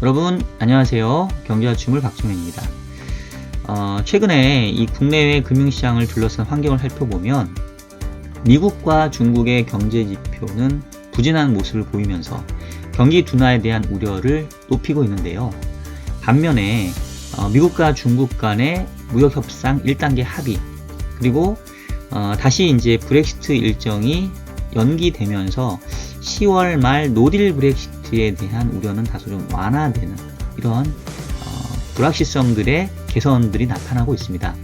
여러분 안녕하세요. 경제와 주물 박주민입니다. 최근에 이 국내외 금융시장을 둘러싼 환경을 살펴보면 미국과 중국의 경제 지표는 부진한 모습을 보이면서 경기 둔화에 대한 우려를 높이고 있는데요. 반면에 미국과 중국 간의 무역 협상 1단계 합의, 그리고 다시 이제 브렉시트 일정이 연기되면서 10월 말 노딜 브렉시트에 대한 우려는 다소 좀 완화되는 이런 불확실성들의 개선들이 나타나고 있습니다.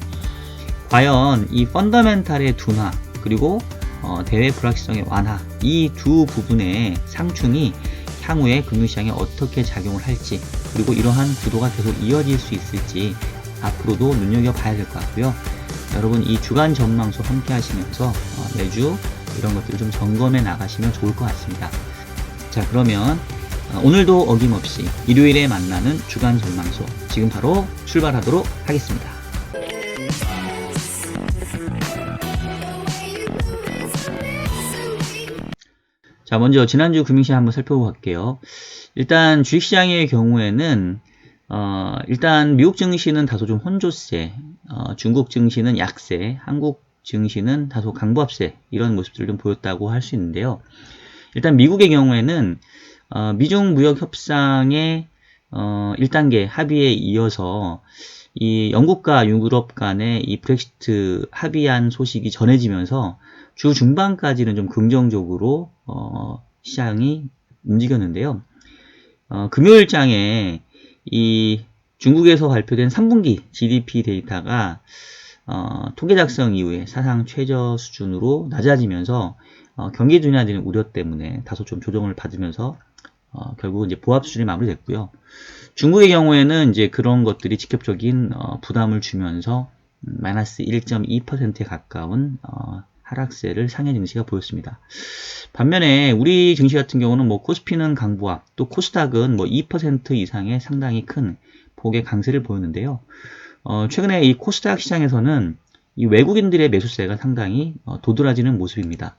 과연 이 펀더멘탈의 둔화 그리고 대외 불확실성의 완화, 이 두 부분의 상충이 향후에 금융시장에 어떻게 작용을 할지, 그리고 이러한 구도가 계속 이어질 수 있을지 앞으로도 눈여겨봐야 될 것 같고요. 여러분 이 주간 전망소 함께 하시면서 매주 이런 것들을 좀 점검해 나가시면 좋을 것 같습니다. 자, 그러면 오늘도 어김없이 일요일에 만나는 주간 전망소 지금 바로 출발하도록 하겠습니다. 자, 먼저 지난주 금융시장 한번 살펴볼게요. 일단 주식시장의 경우에는 일단 미국 증시는 다소 좀 혼조세, 중국 증시는 약세, 한국 증시는 다소 강보합세, 이런 모습들을 좀 보였다고 할 수 있는데요. 일단 미국의 경우에는 미중 무역 협상의 1단계 합의에 이어서 이 영국과 유럽 간의 이 브렉시트 합의안 소식이 전해지면서 주 중반까지는 좀 긍정적으로 시장이 움직였는데요. 금요일장에 이 중국에서 발표된 3분기 GDP 데이터가 통계 작성 이후에 사상 최저 수준으로 낮아지면서 경기 둔화되는 우려 때문에 다소 좀 조정을 받으면서 결국은 이제 보합 수준이 마무리됐고요. 중국의 경우에는 이제 그런 것들이 직접적인 부담을 주면서 마이너스 1.2%에 가까운 하락세를 상해 증시가 보였습니다. 반면에 우리 증시 같은 경우는 뭐 코스피는 강보합, 또 코스닥은 뭐 2% 이상의 상당히 큰 폭의 강세를 보였는데요. 최근에 이 코스닥 시장에서는 이 외국인들의 매수세가 상당히 도드라지는 모습입니다.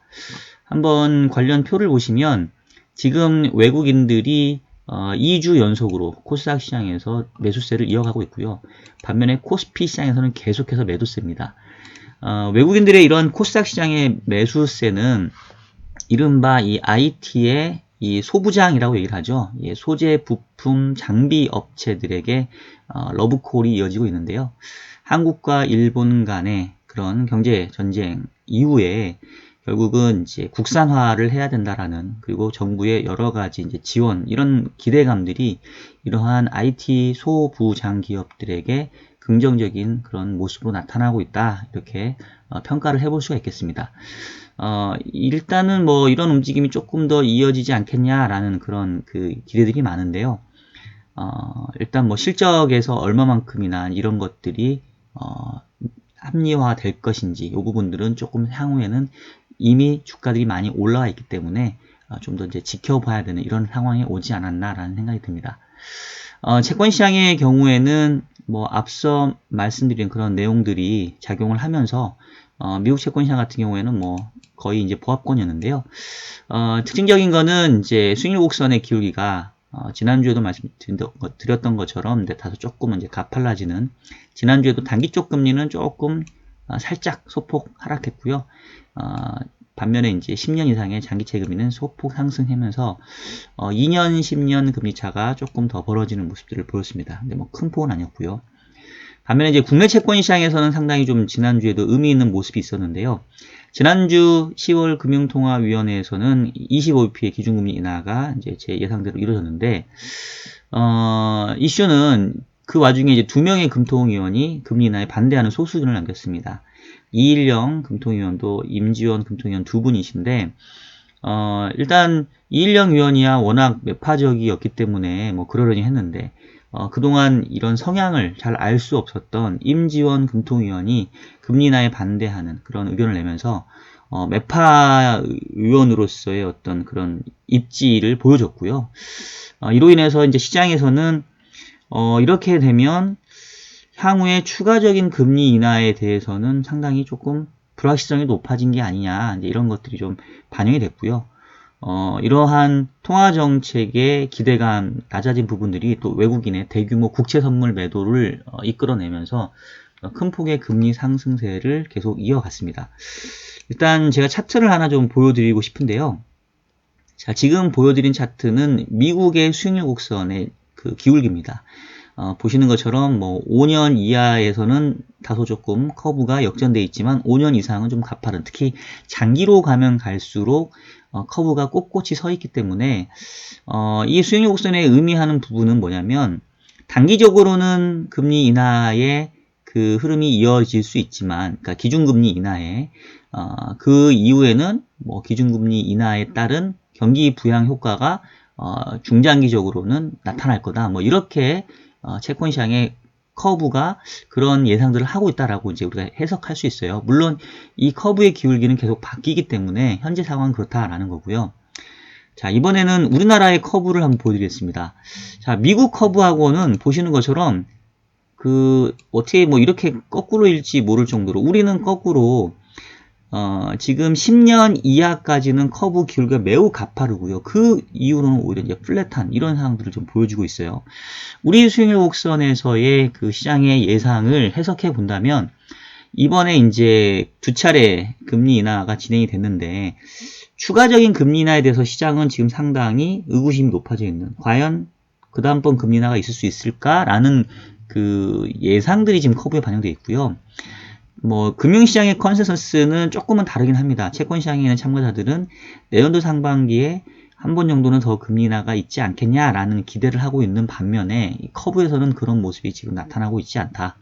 한번 관련 표를 보시면 지금 외국인들이 2주 연속으로 코스닥 시장에서 매수세를 이어가고 있고요. 반면에 코스피 시장에서는 계속해서 매도세입니다. 외국인들의 이런 코스닥 시장의 매수세는 이른바 이 IT의 이 소부장이라고 얘기를 하죠. 예, 소재, 부품, 장비 업체들에게 러브콜이 이어지고 있는데요. 한국과 일본 간의 그런 경제 전쟁 이후에 결국은 이제 국산화를 해야 된다라는, 그리고 정부의 여러 가지 이제 지원, 이런 기대감들이 이러한 IT 소부장 기업들에게 긍정적인 그런 모습으로 나타나고 있다, 이렇게 평가를 해볼 수가 있겠습니다. 일단은 뭐 이런 움직임이 조금 더 이어지지 않겠냐라는 그런 그 기대들이 많은데요. 일단 뭐 실적에서 얼마만큼이나 이런 것들이 합리화 될 것인지, 이 부분들은 조금 향후에는 이미 주가들이 많이 올라와 있기 때문에 좀 더 이제 지켜봐야 되는 이런 상황이 오지 않았나라는 생각이 듭니다. 채권 시장의 경우에는 뭐 앞서 말씀드린 그런 내용들이 작용을 하면서 미국 채권 시장 같은 경우에는 뭐 거의 이제 보합권이었는데요. 특징적인 거는 이제 수익률 곡선의 기울기가 지난주에도 말씀드렸던 것처럼 다소 조금 이제 가팔라지는, 지난주에도 단기 쪽 금리는 조금 살짝 소폭 하락했고요. 반면에 이제 10년 이상의 장기채 금리는 소폭 상승하면서 2년, 10년 금리 차가 조금 더 벌어지는 모습들을 보였습니다. 근데 뭐 큰 폭은 아니었고요. 반면에 이제 국내 채권 시장에서는 상당히 좀 지난주에도 의미 있는 모습이 있었는데요. 지난주 10월 금융통화위원회에서는 25bp의 기준금리 인하가 이제 제 예상대로 이루어졌는데, 이슈는 그 와중에 이제 2명의 금통위원이 금리 인하에 반대하는 소수견을 남겼습니다. 이일영 금통위원도 임지원 금통위원 두 분이신데, 일단 이일영 위원이야 워낙 매파적이었기 때문에 뭐 그러려니 했는데, 그동안 이런 성향을 잘 알 수 없었던 임지원 금통위원이 금리 인하에 반대하는 그런 의견을 내면서 매파 의원으로서의 어떤 그런 입지를 보여줬고요. 이로 인해서 이제 시장에서는 이렇게 되면 향후에 추가적인 금리 인하에 대해서는 상당히 조금 불확실성이 높아진 게 아니냐, 이제 이런 것들이 좀 반영이 됐고요. 이러한 통화 정책의 기대감 낮아진 부분들이 또 외국인의 대규모 국채 선물 매도를 이끌어내면서 큰 폭의 금리 상승세를 계속 이어갔습니다. 일단 제가 차트를 하나 좀 보여드리고 싶은데요. 자, 지금 보여드린 차트는 미국의 수익률 곡선의 그 기울기입니다. 보시는 것처럼 뭐 5년 이하에서는 다소 조금 커브가 역전되어 있지만 5년 이상은 좀 가파른, 특히 장기로 가면 갈수록 커브가 꼿꼿이 서 있기 때문에 이 수익률 곡선의 의미하는 부분은 뭐냐면 단기적으로는 금리 인하의 그 흐름이 이어질 수 있지만, 그러니까 기준금리 인하에 그 이후에는 뭐 기준금리 인하에 따른 경기 부양 효과가 중장기적으로는 나타날 거다. 뭐 이렇게 채권 시장의 커브가 그런 예상들을 하고 있다라고 이제 우리가 해석할 수 있어요. 물론 이 커브의 기울기는 계속 바뀌기 때문에 현재 상황은 그렇다라는 거고요. 자, 이번에는 우리나라의 커브를 한번 보여드리겠습니다. 자, 미국 커브하고는 보시는 것처럼 어떻게 뭐 이렇게 거꾸로일지 모를 정도로 우리는 거꾸로 지금 10년 이하까지는 커브 기울기가 매우 가파르고요. 그 이후로는 오히려 이제 플랫한 이런 상황들을 좀 보여주고 있어요. 우리 수익률 곡선에서의 그 시장의 예상을 해석해 본다면 이번에 이제 두 차례 금리 인하가 진행이 됐는데 추가적인 금리 인하에 대해서 시장은 지금 상당히 의구심이 높아져 있는, 과연 그 다음번 금리 인하가 있을 수 있을까라는 그 예상들이 지금 커브에 반영되어 있고요. 뭐 금융시장의 컨센서스는 조금은 다르긴 합니다. 채권시장에 있는 참가자들은 내년도 상반기에 한 번 정도는 더 금리 인하가 있지 않겠냐라는 기대를 하고 있는 반면에 이 커브에서는 그런 모습이 지금 나타나고 있지 않다.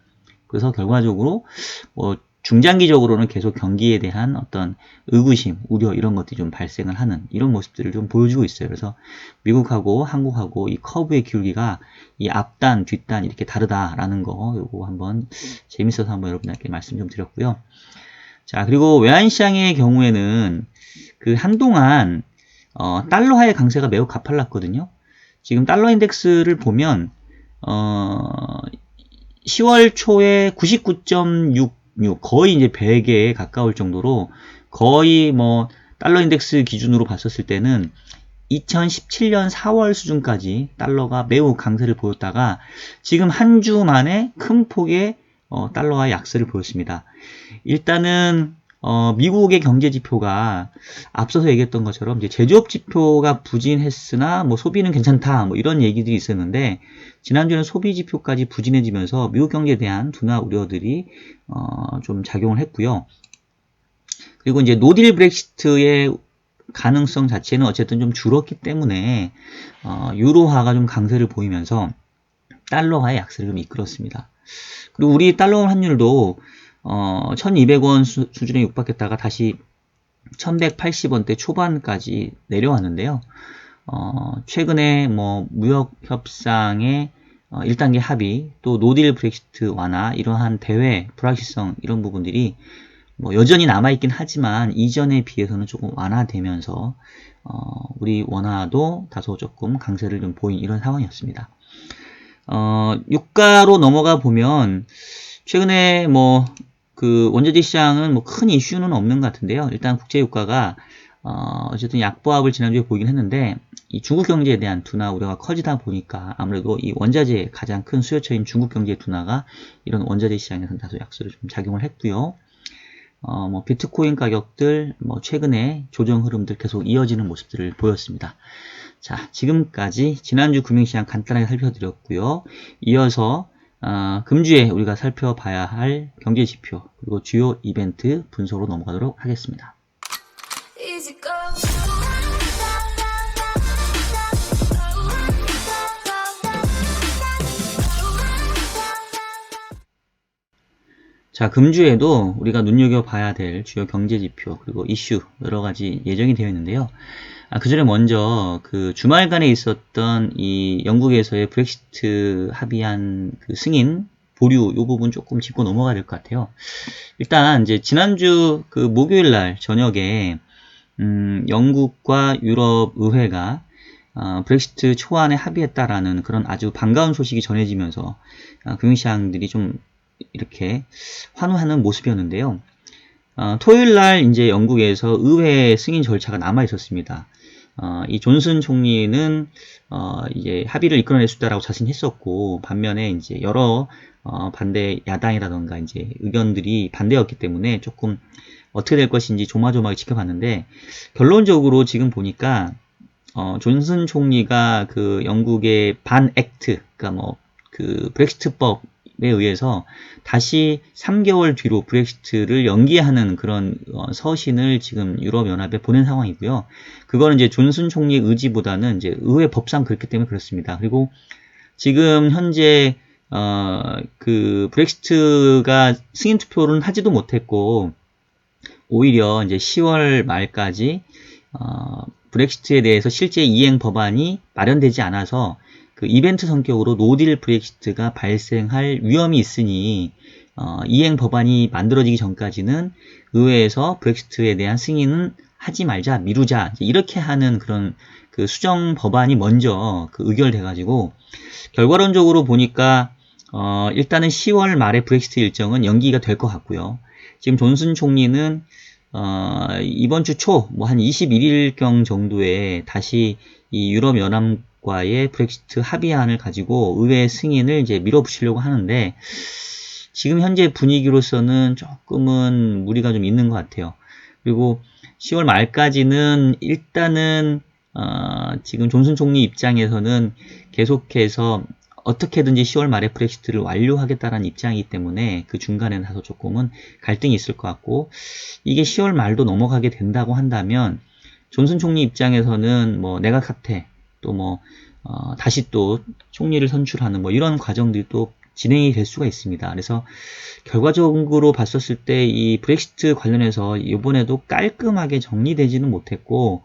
그래서 결과적으로 뭐 중장기적으로는 계속 경기에 대한 어떤 의구심, 우려 이런 것들이 좀 발생을 하는 이런 모습들을 좀 보여주고 있어요. 그래서 미국하고 한국하고 이 커브의 기울기가 이 앞단, 뒷단 이렇게 다르다라는 거 요거 한번 재밌어서 한번 여러분들께 말씀 좀 드렸고요. 자, 그리고 외환시장의 경우에는 그 한동안 달러화의 강세가 매우 가팔랐거든요. 지금 달러 인덱스를 보면 10월 초에 99.66 거의 이제 100에 가까울 정도로 거의 뭐 달러 인덱스 기준으로 봤었을 때는 2017년 4월 수준까지 달러가 매우 강세를 보였다가 지금 한 주 만에 큰 폭의 달러와 약세를 보였습니다. 일단은 미국의 경제 지표가 앞서서 얘기했던 것처럼 이제 제조업 지표가 부진했으나 뭐 소비는 괜찮다 뭐 이런 얘기들이 있었는데 지난주에는 소비 지표까지 부진해지면서 미국 경제에 대한 둔화 우려들이 좀 작용을 했고요. 그리고 이제 노딜 브렉시트의 가능성 자체는 어쨌든 좀 줄었기 때문에 유로화가 좀 강세를 보이면서 달러화의 약세를 좀 이끌었습니다. 그리고 우리 달러 환율도 1200원 수준에 육박했다가 다시 1180원대 초반까지 내려왔는데요. 최근에 뭐 무역 협상의 1단계 합의, 또 노딜 브렉시트 완화, 이러한 대외 불확실성 이런 부분들이 뭐 여전히 남아있긴 하지만 이전에 비해서는 조금 완화되면서 우리 원화도 다소 조금 강세를 좀 보인 이런 상황이었습니다. 유가로 넘어가 보면 최근에 뭐 그 원자재 시장은 뭐 큰 이슈는 없는 것 같은데요. 일단 국제 유가가 어쨌든 약보합을 지난주에 보이긴 했는데 이 중국 경제에 대한 둔화 우려가 커지다 보니까 아무래도 이 원자재의 가장 큰 수요처인 중국 경제의 둔화가 이런 원자재 시장에서는 다소 약세로 좀 작용을 했고요. 뭐 비트코인 가격들 뭐 최근에 조정 흐름들 계속 이어지는 모습들을 보였습니다. 자, 지금까지 지난주 금융시장 간단하게 살펴드렸고요. 이어서 금주에 우리가 살펴봐야 할 경제지표 그리고 주요 이벤트 분석으로 넘어가도록 하겠습니다. 자, 금주에도 우리가 눈여겨봐야 될 주요 경제지표 그리고 이슈 여러가지 예정이 되어 있는데요. 그 전에 먼저 그 주말간에 있었던 이 영국에서의 브렉시트 합의안 그 승인 보류 이 부분 조금 짚고 넘어가야 될 것 같아요. 일단 이제 지난주 그 목요일 날 저녁에 영국과 유럽 의회가 브렉시트 초안에 합의했다라는 그런 아주 반가운 소식이 전해지면서 금융시장들이 좀 이렇게 환호하는 모습이었는데요. 토요일 날 이제 영국에서 의회 승인 절차가 남아 있었습니다. 이 존슨 총리는 이제 합의를 이끌어낼 수 있다라고 자신했었고, 반면에 이제 여러 반대 야당이라던가 이제 의견들이 반대였기 때문에 조금 어떻게 될 것인지 조마조마하게 지켜봤는데, 결론적으로 지금 보니까 존슨 총리가 그 영국의 반 액트, 그러니까 뭐 그 브렉시트법에 의해서 다시 3개월 뒤로 브렉시트를 연기하는 그런 서신을 지금 유럽연합에 보낸 상황이고요. 그거는 이제 존슨 총리의 의지보다는 이제 의회 법상 그렇기 때문에 그렇습니다. 그리고 지금 현재 그 브렉시트가 승인 투표는 하지도 못했고, 오히려 이제 10월 말까지 브렉시트에 대해서 실제 이행 법안이 마련되지 않아서 그 이벤트 성격으로 노딜 브렉시트가 발생할 위험이 있으니 이행 법안이 만들어지기 전까지는 의회에서 브렉시트에 대한 승인은 하지 말자, 미루자, 이렇게 하는 그런 그 수정 법안이 먼저 그 의결돼가지고, 결과론적으로 보니까 일단은 10월 말에 브렉시트 일정은 연기가 될 것 같고요. 지금 존슨 총리는 이번 주 초, 뭐 한 21일경 정도에 다시 이 유럽연합과의 브렉시트 합의안을 가지고 의회 승인을 이제 밀어붙이려고 하는데, 지금 현재 분위기로서는 조금은 무리가 좀 있는 것 같아요. 그리고 10월 말까지는 일단은 지금 존슨 총리 입장에서는 계속해서 어떻게든지 10월 말에 브렉시트를 완료하겠다는 입장이기 때문에 그 중간에 나서 조금은 갈등이 있을 것 같고, 이게 10월 말도 넘어가게 된다고 한다면 존슨 총리 입장에서는 뭐 내각 사퇴, 또 뭐 다시 또 총리를 선출하는 뭐 이런 과정들이 또 진행이 될 수가 있습니다. 그래서 결과적으로 봤었을 때 이 브렉시트 관련해서 이번에도 깔끔하게 정리되지는 못했고,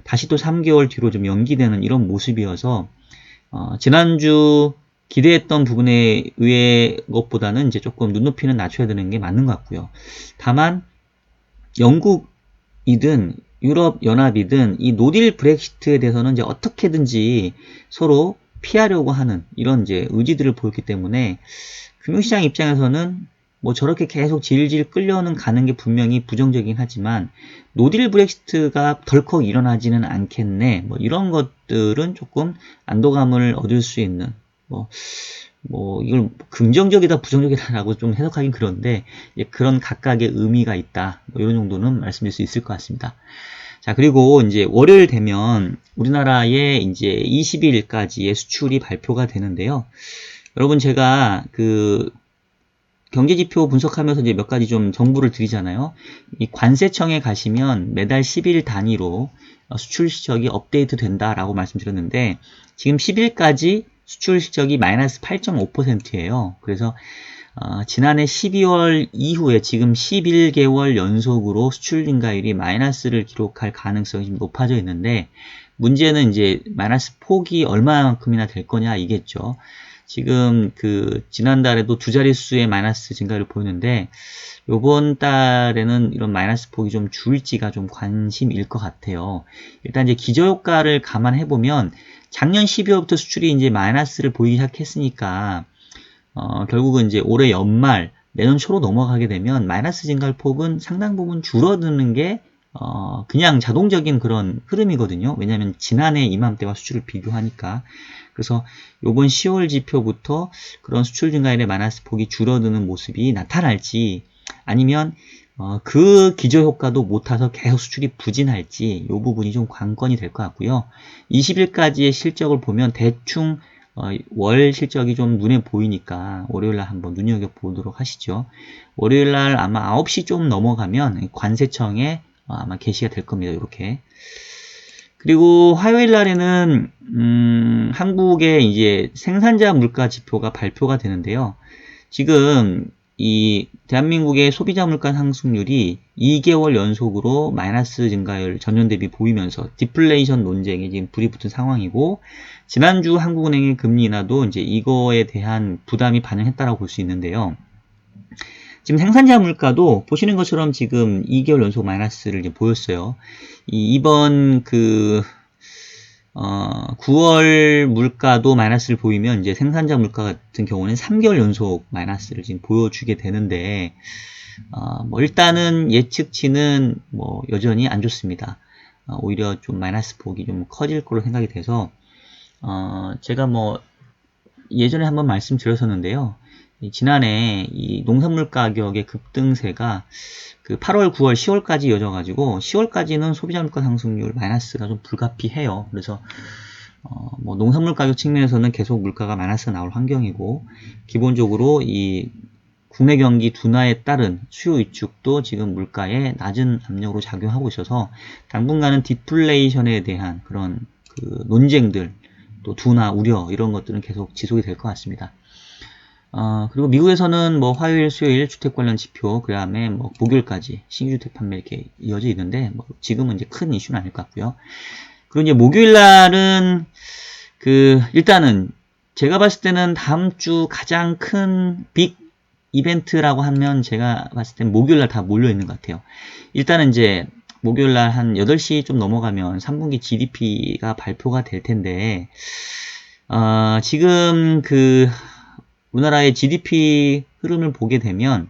다시 또 3개월 뒤로 좀 연기되는 이런 모습이어서 지난주 기대했던 부분에 의해 것보다는 이제 조금 눈높이는 낮춰야 되는 게 맞는 것 같고요. 다만 영국이든 유럽연합이든 이 노딜 브렉시트에 대해서는 이제 어떻게든지 서로 피하려고 하는 이런 이제 의지들을 보였기 때문에 금융시장 입장에서는 뭐 저렇게 계속 질질 끌려는 가는 게 분명히 부정적이긴 하지만, 노딜 브렉시트가 덜컥 일어나지는 않겠네, 뭐 이런 것들은 조금 안도감을 얻을 수 있는, 뭐 이걸 긍정적이다 부정적이다라고 좀 해석하긴 그런데 그런 각각의 의미가 있다, 뭐 이런 정도는 말씀드릴 수 있을 것 같습니다. 자, 그리고 이제 월요일 되면 우리나라에 이제 20일까지의 수출이 발표가 되는데요. 여러분, 제가 그 경제지표 분석하면서 이제 몇 가지 좀 정보를 드리잖아요. 이 관세청에 가시면 매달 10일 단위로 수출 실적이 업데이트 된다라고 말씀드렸는데, 지금 10일까지 수출 실적이 마이너스 8.5%예요. 그래서 지난해 12월 이후에 지금 11개월 연속으로 수출 증가율이 마이너스를 기록할 가능성이 좀 높아져 있는데, 문제는 이제 마이너스 폭이 얼마만큼이나 될 거냐 이겠죠. 지금 그 지난달에도 두 자릿수의 마이너스 증가를 보이는데, 요번 달에는 이런 마이너스 폭이 좀 줄지가 좀 관심일 것 같아요. 일단 이제 기저효과를 감안해 보면 작년 12월부터 수출이 이제 마이너스를 보이기 시작했으니까 결국은 이제 올해 연말 내년 초로 넘어가게 되면 마이너스 증가율 폭은 상당 부분 줄어드는 게 그냥 자동적인 그런 흐름이거든요. 왜냐하면 지난해 이맘때와 수출을 비교하니까. 그래서 요번 10월 지표부터 그런 수출 증가율의 마이너스 폭이 줄어드는 모습이 나타날지, 아니면 그 기저효과도 못 타서 계속 수출이 부진할지, 이 부분이 좀 관건이 될 것 같고요. 20일까지의 실적을 보면 대충 월 실적이 좀 눈에 보이니까 월요일날 한번 눈여겨보도록 하시죠. 월요일날 아마 9시 좀 넘어가면 관세청에 아마 게시가 될 겁니다. 이렇게. 그리고 화요일 날에는 한국의 이제 생산자 물가 지표가 발표가 되는데요. 지금 이 대한민국의 소비자 물가 상승률이 2개월 연속으로 마이너스 증가율 전년 대비 보이면서 디플레이션 논쟁에 지금 불이 붙은 상황이고, 지난주 한국은행의 금리 인하도 이제 이거에 대한 부담이 반영했다라고 볼 수 있는데요. 지금 생산자 물가도 보시는 것처럼 지금 2개월 연속 마이너스를 이제 보였어요. 이번 그 9월 물가도 마이너스를 보이면 이제 생산자 물가 같은 경우는 3개월 연속 마이너스를 지금 보여주게 되는데, 뭐 일단은 예측치는 뭐 여전히 안 좋습니다. 오히려 좀 마이너스 폭이 좀 커질 거로 생각이 돼서 제가 뭐 예전에 한번 말씀드렸었는데요. 지난해 이 농산물 가격의 급등세가 그 8월, 9월, 10월까지 이어져가지고 10월까지는 소비자 물가 상승률 마이너스가 좀 불가피해요. 그래서 뭐 농산물 가격 측면에서는 계속 물가가 마이너스가 나올 환경이고 기본적으로 이 국내 경기 둔화에 따른 수요 위축도 지금 물가에 낮은 압력으로 작용하고 있어서 당분간은 디플레이션에 대한 그런 그 논쟁들 또 둔화 우려 이런 것들은 계속 지속이 될 것 같습니다. 그리고 미국에서는 뭐 화요일, 수요일 주택 관련 지표, 그 다음에 뭐 목요일까지 신규 주택 판매 이렇게 이어져 있는데 뭐 지금은 이제 큰 이슈는 아닐 것 같고요. 그리고 이제 목요일 날은 일단은 제가 봤을 때는 다음 주 가장 큰 빅 이벤트라고 하면 제가 봤을 때는 목요일 날 다 몰려 있는 것 같아요. 일단은 이제 목요일 날 한 8시 좀 넘어가면 3분기 GDP가 발표가 될 텐데 지금 우리나라의 GDP 흐름을 보게 되면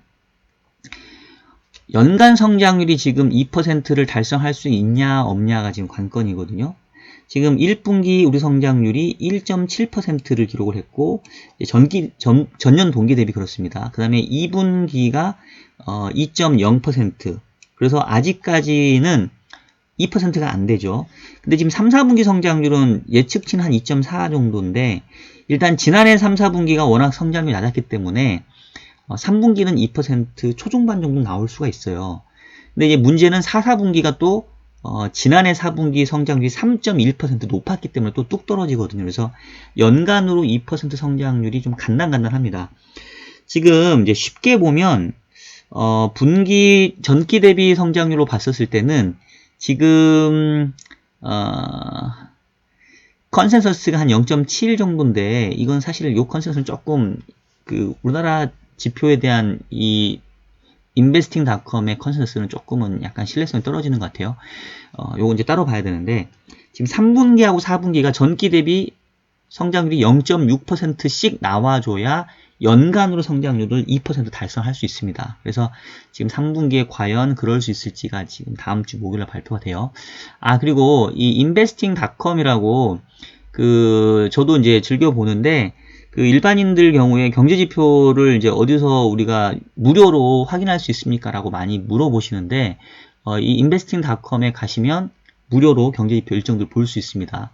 연간 성장률이 지금 2%를 달성할 수 있냐 없냐가 지금 관건이거든요. 지금 1분기 우리 성장률이 1.7%를 기록을 했고 전년 동기 대비 그렇습니다. 그 다음에 2분기가 2.0%. 그래서 아직까지는 2%가 안 되죠. 근데 지금 3, 4분기 성장률은 예측치는 한 2.4 정도인데 일단 지난해 3, 4분기가 워낙 성장률이 낮았기 때문에 3분기는 2% 초중반 정도 나올 수가 있어요. 근데 이제 문제는 4, 4분기가 또 지난해 4분기 성장률이 3.1% 높았기 때문에 또 뚝 떨어지거든요. 그래서 연간으로 2% 성장률이 좀 간단합니다. 지금 이제 쉽게 보면 전기 대비 성장률로 봤었을 때는 지금 컨센서스가 한 0.7 정도인데 이건 사실 요 컨센서스는 조금 우리나라 지표에 대한 이 인베스팅닷컴의 컨센서스는 조금은 약간 신뢰성이 떨어지는 것 같아요. 요거 이제 따로 봐야 되는데 지금 3분기하고 4분기가 전기 대비 성장률이 0.6%씩 나와줘야 연간으로 성장률을 2% 달성할 수 있습니다. 그래서 지금 3분기에 과연 그럴 수 있을지가 지금 다음 주 목요일에 발표가 돼요. 그리고 이 investing.com이라고 저도 이제 즐겨 보는데 일반인들 경우에 경제지표를 이제 어디서 우리가 무료로 확인할 수 있습니까? 라고 많이 물어보시는데 이 investing.com에 가시면 무료로 경제지표 일정들 볼 수 있습니다.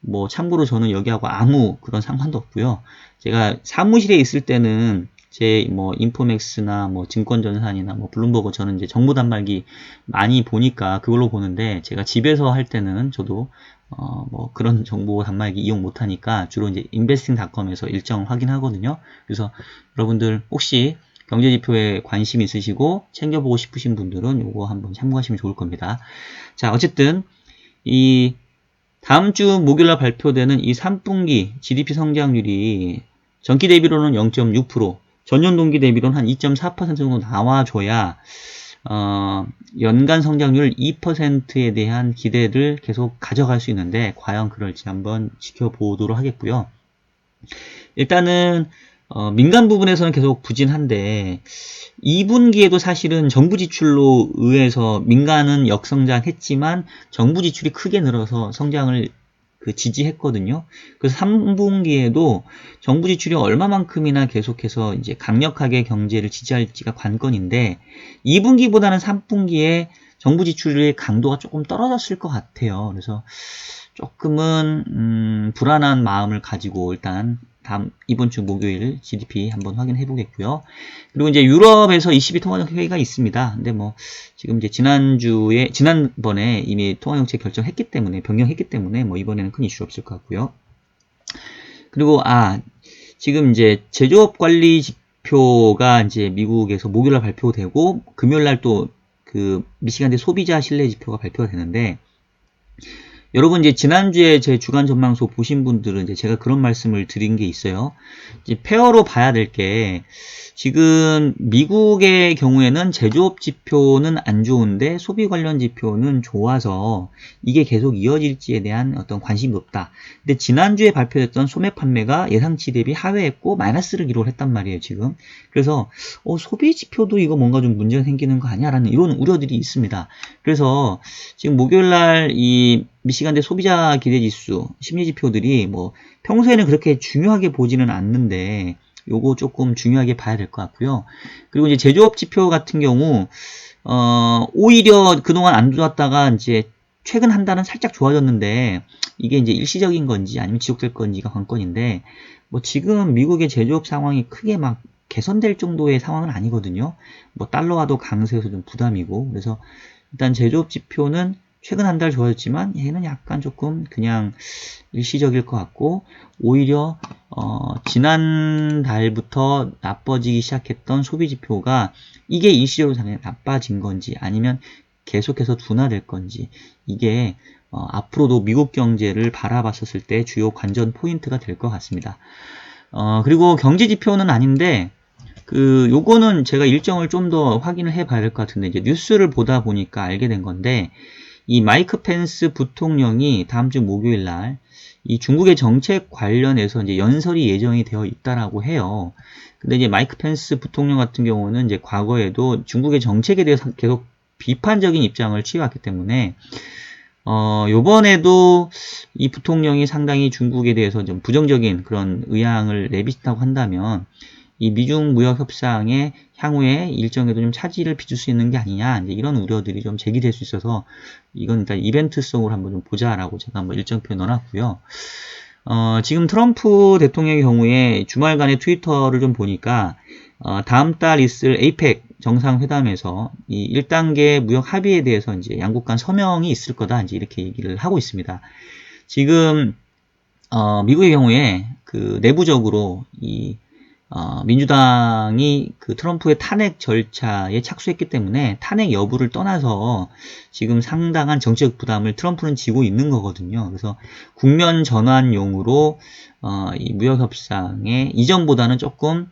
뭐 참고로 저는 여기하고 아무 그런 상관도 없고요. 제가 사무실에 있을 때는 제 뭐 인포맥스나 뭐 증권전산이나 뭐 블룸버그 저는 이제 정보 단말기 많이 보니까 그걸로 보는데 제가 집에서 할 때는 저도 뭐 그런 정보 단말기 이용 못하니까 주로 이제 investing.com에서 일정 확인하거든요. 그래서 여러분들 혹시 경제지표에 관심 있으시고 챙겨보고 싶으신 분들은 요거 한번 참고하시면 좋을 겁니다. 자, 어쨌든 이 다음 주 목요일날 발표되는 이 3분기 GDP 성장률이 전기 대비로는 0.6%, 전년 동기 대비로는 한 2.4% 정도 나와줘야 연간 성장률 2%에 대한 기대를 계속 가져갈 수 있는데 과연 그럴지 한번 지켜보도록 하겠고요. 일단은 민간 부분에서는 계속 부진한데 2분기에도 사실은 정부 지출로 의해서 민간은 역성장했지만 정부 지출이 크게 늘어서 성장을 지지했거든요. 그래서 3분기에도 정부 지출이 얼마만큼이나 계속해서 이제 강력하게 경제를 지지할지가 관건인데 2분기보다는 3분기에 정부 지출의 강도가 조금 떨어졌을 것 같아요. 그래서 조금은 불안한 마음을 가지고 일단 이번 주 목요일 GDP 한번 확인해 보겠고요. 그리고 이제 유럽에서 ECB 통화정책 회의가 있습니다. 근데 뭐 지금 이제 지난번에 이미 통화정책 결정했기 때문에 변경했기 때문에 뭐 이번에는 큰 이슈 없을 것 같고요. 그리고 지금 이제 제조업 관리 지표가 이제 미국에서 목요일날 발표되고 금요일날 또 미시간대 소비자 신뢰 지표가 발표가 되는데 여러분 이제 지난주에 제 주간 전망소 보신 분들은 이제 제가 그런 말씀을 드린 게 있어요. 이제 페어로 봐야 될 게 지금 미국의 경우에는 제조업 지표는 안 좋은데 소비 관련 지표는 좋아서 이게 계속 이어질지에 대한 어떤 관심이 높다. 근데 지난주에 발표됐던 소매 판매가 예상치 대비 하회했고 마이너스를 기록을 했단 말이에요, 지금. 그래서 소비 지표도 이거 뭔가 좀 문제가 생기는 거 아니야라는 이런 우려들이 있습니다. 그래서 지금 목요일 날 이 미시간대 소비자 기대 지수 심리 지표들이 뭐 평소에는 그렇게 중요하게 보지는 않는데 요거 조금 중요하게 봐야 될 것 같고요. 그리고 이제 제조업 지표 같은 경우 오히려 그동안 안 좋았다가 이제 최근 한 달은 살짝 좋아졌는데 이게 이제 일시적인 건지 아니면 지속될 건지가 관건인데 뭐 지금 미국의 제조업 상황이 크게 막 개선될 정도의 상황은 아니거든요. 뭐 달러화도 강세여서 좀 부담이고 그래서 일단 제조업 지표는 최근 한 달 좋아졌지만 얘는 약간 조금 그냥 일시적일 것 같고 오히려 지난달부터 나빠지기 시작했던 소비 지표가 이게 일시적으로 나빠진 건지 아니면 계속해서 둔화될 건지 이게 앞으로도 미국 경제를 바라봤었을 때 주요 관전 포인트가 될 것 같습니다. 그리고 경제 지표는 아닌데 요거는 제가 일정을 좀 더 확인을 해 봐야 될 것 같은데 이제 뉴스를 보다 보니까 알게 된 건데 이 마이크 펜스 부통령이 다음 주 목요일 날 이 중국의 정책 관련해서 이제 연설이 예정이 되어 있다라고 해요. 근데 이제 마이크 펜스 부통령 같은 경우는 이제 과거에도 중국의 정책에 대해서 계속 비판적인 입장을 취해왔기 때문에 요번에도 이 부통령이 상당히 중국에 대해서 좀 부정적인 그런 의향을 내비친다고 한다면 이 미중 무역 협상의 향후에 일정에도 좀 차질을 빚을 수 있는 게 아니냐 이제 이런 우려들이 좀 제기될 수 있어서 이건 일단 이벤트성으로 한번 좀 보자라고 제가 한번 일정표에 넣어놨고요. 지금 트럼프 대통령의 경우에 주말간의 트위터를 좀 보니까 다음 달 있을 에이펙 정상회담에서 이 1단계 무역 합의에 대해서 이제 양국 간 서명이 있을 거다 이제 이렇게 얘기를 하고 있습니다. 지금 미국의 경우에 내부적으로 이 민주당이 트럼프의 탄핵 절차에 착수했기 때문에 탄핵 여부를 떠나서 지금 상당한 정치적 부담을 트럼프는 지고 있는 거거든요. 그래서 국면 전환용으로 이 무역 협상에 이전보다는 조금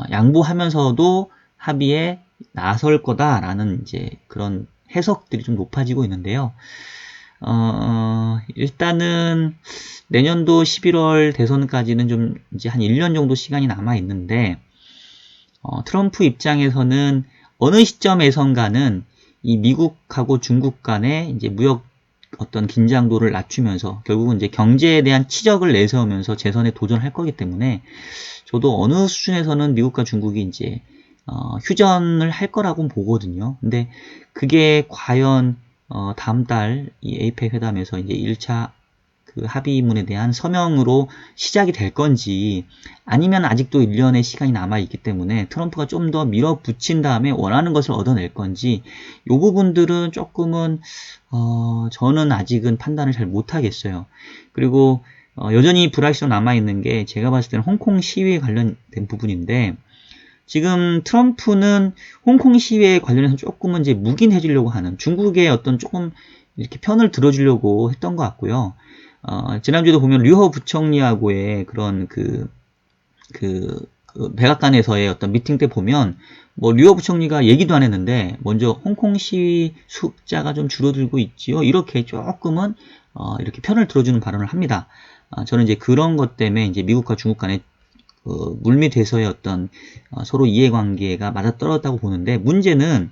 양보하면서도 합의에 나설 거다라는 이제 그런 해석들이 좀 높아지고 있는데요. 일단은 내년도 11월 대선까지는 좀 이제 한 1년 정도 시간이 남아 있는데, 트럼프 입장에서는 어느 시점에선가는 이 미국하고 중국 간의 이제 무역 어떤 긴장도를 낮추면서 결국은 이제 경제에 대한 치적을 내세우면서 재선에 도전할 거기 때문에 저도 어느 수준에서는 미국과 중국이 이제 휴전을 할 거라고 보거든요. 근데 그게 과연 다음 달 이 에이펙 회담에서 이제 1차 합의문에 대한 서명으로 시작이 될 건지 아니면 아직도 1년의 시간이 남아 있기 때문에 트럼프가 좀 더 밀어붙인 다음에 원하는 것을 얻어낼 건지 이 부분들은 조금은 저는 아직은 판단을 잘 못하겠어요. 그리고 여전히 불확실성 남아 있는 게 제가 봤을 때는 홍콩 시위에 관련된 부분인데 지금 트럼프는 홍콩 시위에 관련해서 조금은 이제 묵인해 주려고 하는 중국의 어떤 조금 이렇게 편을 들어주려고 했던 것 같고요. 지난주에도 보면 류허 부총리하고의 그런 백악관에서의 어떤 미팅 때 보면 뭐 류허 부총리가 얘기도 안 했는데 먼저 홍콩 시위 숫자가 좀 줄어들고 있지요. 이렇게 조금은 이렇게 편을 들어주는 발언을 합니다. 저는 이제 그런 것 때문에 이제 미국과 중국 간의 물밑에서의 어떤 서로 이해관계가 맞아떨어졌다고 보는데 문제는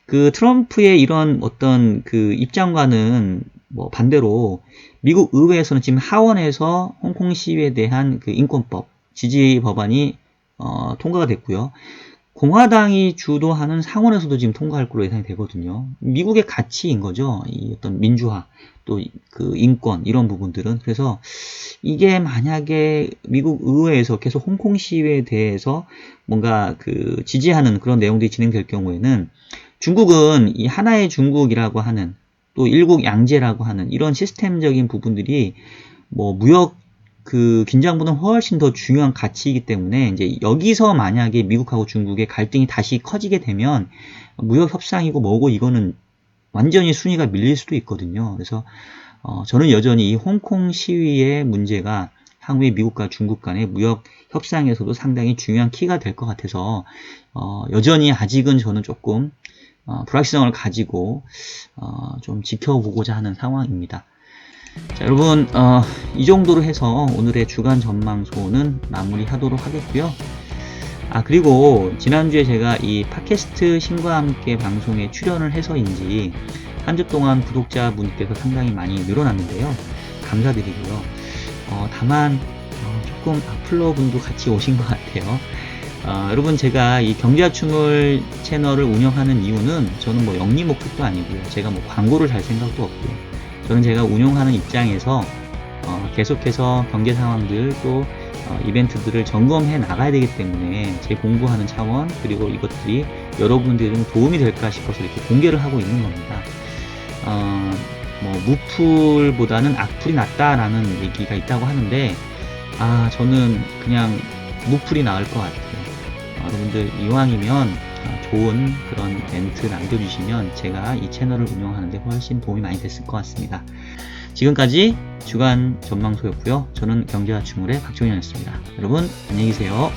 트럼프의 이런 어떤 입장과는 뭐 반대로 미국 의회에서는 지금 하원에서 홍콩 시위에 대한 인권법 지지 법안이 통과가 됐고요. 공화당이 주도하는 상원에서도 지금 통과할 걸로 예상이 되거든요. 미국의 가치인 거죠. 이 어떤 민주화, 또 인권 이런 부분들은. 그래서 이게 만약에 미국 의회에서 계속 홍콩 시위에 대해서 뭔가 지지하는 그런 내용들이 진행될 경우에는 중국은 이 하나의 중국이라고 하는 또 일국 양제라고 하는 이런 시스템적인 부분들이 뭐 무역 긴장보다는 훨씬 더 중요한 가치이기 때문에 이제 여기서 만약에 미국하고 중국의 갈등이 다시 커지게 되면 무역 협상이고 뭐고 이거는 완전히 순위가 밀릴 수도 있거든요. 그래서 저는 여전히 이 홍콩 시위의 문제가 향후에 미국과 중국 간의 무역 협상에서도 상당히 중요한 키가 될 것 같아서 여전히 아직은 저는 조금 불확실성을 가지고 좀 지켜보고자 하는 상황입니다. 자, 여러분 이 정도로 해서 오늘의 주간 전망소는 마무리하도록 하겠고요. 그리고 지난주에 제가 이 팟캐스트 신과 함께 방송에 출연을 해서인지 한 주 동안 구독자분께서 상당히 많이 늘어났는데요. 감사드리고요. 다만 조금 악플러 분도 같이 오신 것 같아요. 여러분, 제가 이 경제와춤을 채널을 운영하는 이유는 저는 뭐 영리 목적도 아니고요. 제가 뭐 광고를 잘 생각도 없고요. 저는 제가 운영하는 입장에서 계속해서 경제 상황들 또 이벤트들을 점검해 나가야 되기 때문에 제 공부하는 차원, 그리고 이것들이 여러분들에게 좀 도움이 될까 싶어서 이렇게 공개를 하고 있는 겁니다. 뭐 무풀보다는 악플이 낫다라는 얘기가 있다고 하는데 저는 그냥 무풀이 나을 것 같아요. 여러분들 이왕이면 좋은 그런 멘트 남겨주시면 제가 이 채널을 운영하는데 훨씬 도움이 많이 됐을 것 같습니다. 지금까지 주간 전망소였고요. 저는 경제와 추물의 박종현이었습니다. 여러분 안녕히 계세요.